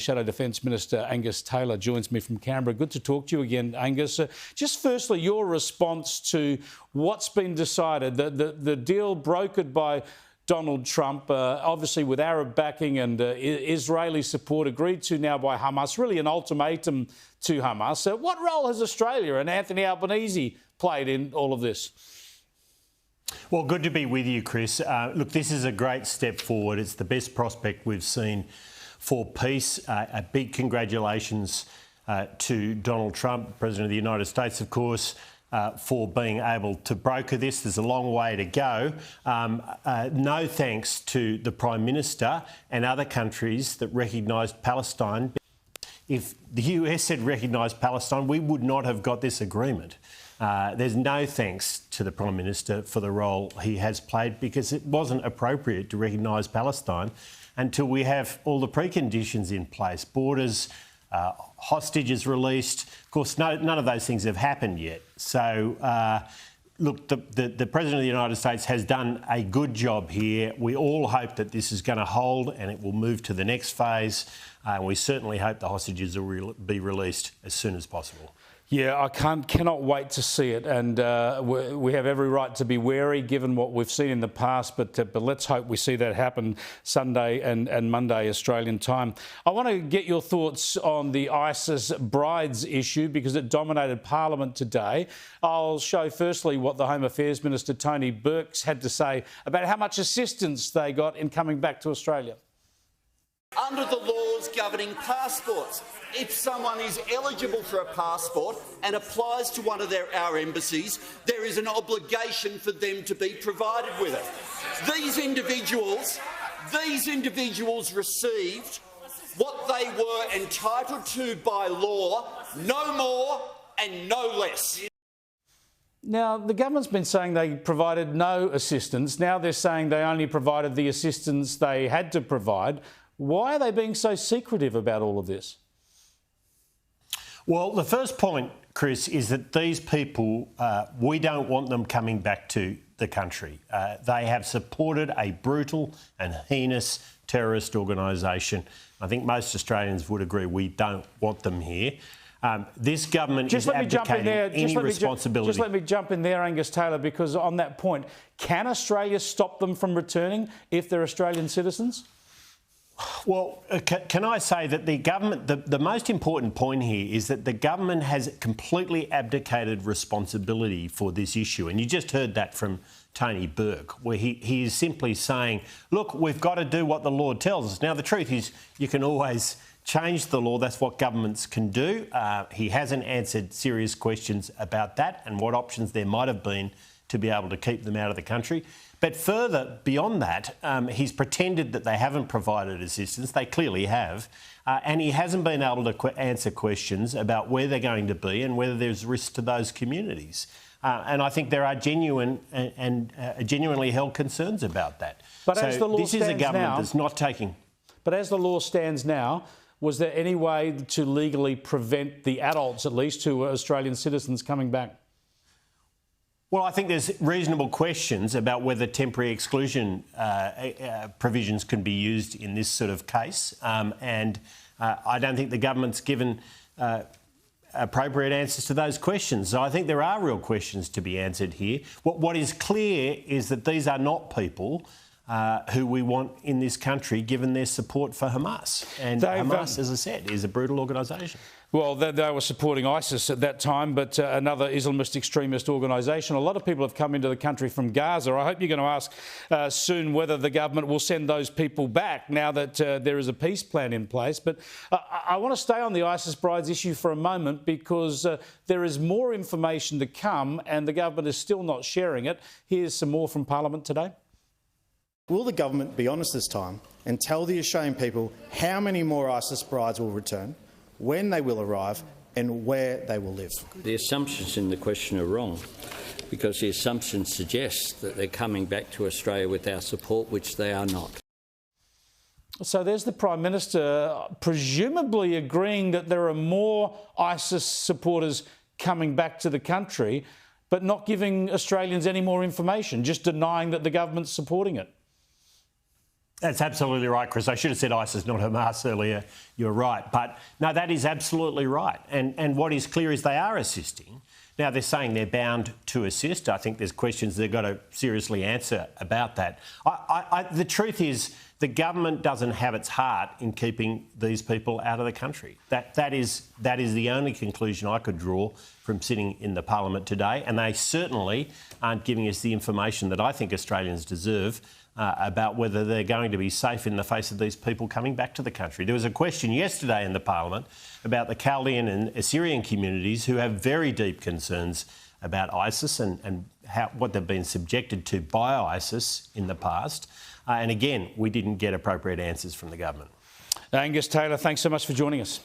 Shadow Defence Minister Angus Taylor joins me from Canberra. Good to talk to you again, Angus. Just firstly, your response to what's been decided, the deal brokered by Donald Trump, obviously with Arab backing and Israeli support, agreed to now by Hamas, really an ultimatum to Hamas. What role has Australia and Anthony Albanese played in all of this? Well, good to be with you, Chris. Look, this is a great step forward. It's the best prospect we've seen for peace. A big congratulations to Donald Trump, President of the United States, of course, for being able to broker this. There's a long way to go. No thanks to the Prime Minister and other countries that recognised Palestine. If the US had recognised Palestine, we would not have got this agreement. There's no thanks to the Prime Minister for the role he has played, because it wasn't appropriate to recognise Palestine until we have all the preconditions in place, borders, hostages released. Of course, none of those things have happened yet. So, look, the President of the United States has done a good job here. We all hope that this is going to hold and it will move to the next phase. And we certainly hope the hostages will be released as soon as possible. Yeah, I cannot wait to see it, and we have every right to be wary given what we've seen in the past, but let's hope we see that happen Sunday and Monday Australian time. I want to get your thoughts on the ISIS brides issue because it dominated Parliament today. I'll show firstly what the Home Affairs Minister Tony Burke's had to say about how much assistance they got in coming back to Australia. Under the laws governing passports, if someone is eligible for a passport and applies to one of our embassies, there is an obligation for them to be provided with it. These individuals received what they were entitled to by law, no more and no less. Now, the government's been saying they provided no assistance. Now they're saying they only provided the assistance they had to provide. Why are they being so secretive about all of this? Well, the first point, Chris, is that these people, we don't want them coming back to the country. They have supported a brutal and heinous terrorist organisation. I think most Australians would agree we don't want them here. This government is abdicating any responsibility. Just let me jump in there, Angus Taylor, because on that point, can Australia stop them from returning if they're Australian citizens? Well, can I say that the government, the most important point here is that the government has completely abdicated responsibility for this issue. And you just heard that from Tony Burke, where he is simply saying, look, we've got to do what the law tells us. Now, the truth is you can always change the law. That's what governments can do. He hasn't answered serious questions about that and what options there might have been to be able to keep them out of the country. But further beyond that, he's pretended that they haven't provided assistance. They clearly have. And he hasn't been able to answer questions about where they're going to be and whether there's risk to those communities. And I think there are genuine and genuinely held concerns about that. But so as the law this is a government that's not taking... But as the law stands now, was there any way to legally prevent the adults, at least, who were Australian citizens coming back? Well, I think there's reasonable questions about whether temporary exclusion provisions can be used in this sort of case. And I don't think the government's given appropriate answers to those questions. So I think there are real questions to be answered here. What is clear is that these are not people who we want in this country, given their support for Hamas. And Hamas, as I said, is a brutal organisation. Well, they were supporting ISIS at that time, but another Islamist extremist organisation. A lot of people have come into the country from Gaza. I hope you're going to ask soon whether the government will send those people back now that there is a peace plan in place. But I want to stay on the ISIS brides issue for a moment because there is more information to come and the government is still not sharing it. Here's some more from Parliament today. Will the government be honest this time and tell the Australian people how many more ISIS brides will return, when they will arrive and where they will live? The assumptions in the question are wrong because the assumptions suggest that they're coming back to Australia with our support, which they are not. So there's the Prime Minister presumably agreeing that there are more ISIS supporters coming back to the country, but not giving Australians any more information, just denying that the government's supporting it. That's absolutely right, Chris. I should have said ISIS, not Hamas earlier. You're right. But no, that is absolutely right. And what is clear is they are assisting. Now, they're saying they're bound to assist. I think there's questions they've got to seriously answer about that. The truth is the government doesn't have its heart in keeping these people out of the country. That is the only conclusion I could draw from sitting in the Parliament today, and they certainly aren't giving us the information that I think Australians deserve about whether they're going to be safe in the face of these people coming back to the country. There was a question yesterday in the Parliament about the Chaldean and Assyrian communities who have very deep concerns about ISIS and what they've been subjected to by ISIS in the past. And again, we didn't get appropriate answers from the government. Angus Taylor, thanks so much for joining us.